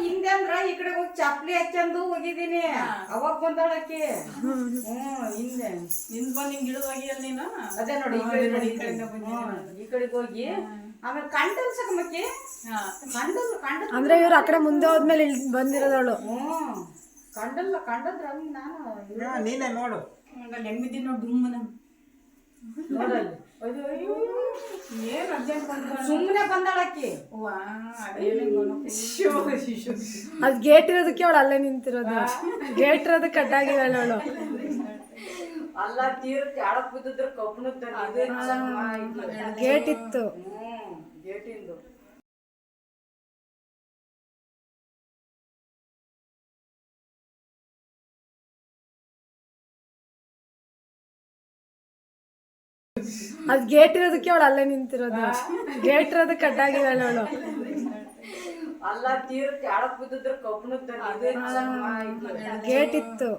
ಹಿಂದೆ ಅಂದ್ರ ಈ ಕಡೆ ಹೋಗಿ ಚಪ್ಲಿ ಹಚ್ಚಂದು ಹೋಗಿದ್ದೀನಿ ಅವಾಗ ಬಂದಾಳಕಿ ಹಿಂದೆ ಹಿಂದ್ ಬಂದ್ ಹಿಂಗ್ ಇಳಿದೋಗಿ ಅಲ್ಲಿ ನೀನು ಅದೇ ನೋಡಿ ಈ ಕಡೆಗೆ ಹೋಗಿ ಆಮೇಲೆ ಕಂಡಲ್ ಸಕಮಕ್ಕಿ ಕಂಡಲ್ ಅಂದ್ರೆ ಇವ್ರು ಆ ಕಡೆ ಮುಂದೆ ಹೋದ್ಮೇಲೆ ಬಂದಿರೋದವಳು. ಕಂಡದ್ರ ನಾನು ನೀನೇ ನೋಡು ಹೆಂಗ್ ಬಿದ್ದೀನಿ ನೋಡು ಡುಮ್ಮನ ನೋಡಲ್ಲಿ ಏನ್ ಅರ್ಜೆಂಟ್ ಬಂದ ಸುಮ್ಮನೆ ಬಂದಾಳಕಿ. ಅದ್ ಗೇಟ್ ಇರೋದಕ್ಕೆ ಅವಳು ಅಲ್ಲೇ ನಿಂತಿರೋದು. ಗೇಟ್ ಇರೋದಕ್ಕೆ ಕಟ್ಟಾಗಿದ್ದಾಳೆ ಅವಳು. ಅಲ್ಲ ತೀರಕ್ಕೆ ಆಡಕ್ ಬಿದ್ದಿದ್ರ ಕಬ್ಬಣ ಗೇಟ್ ಇತ್ತು. ಗೇಟಿಂದು ಅದ್ ಗೇಟ್ ಇರೋದಕ್ಕೆ ಅವಳು ಅಲ್ಲೇ ನಿಂತಿರೋದು. ಗೇಟ್ ಇರೋದಕ್ಕೆ ಕಟ್ಟಾಗಿದ್ದಾಳೆ ಅವಳು. ಅಲ್ಲ ತೀರಕ್ಕೆ ಆಡಕ್ ಬಿದ್ದಿದ್ರ ಕಬ್ಬಣ ಗೇಟ್ ಇತ್ತು.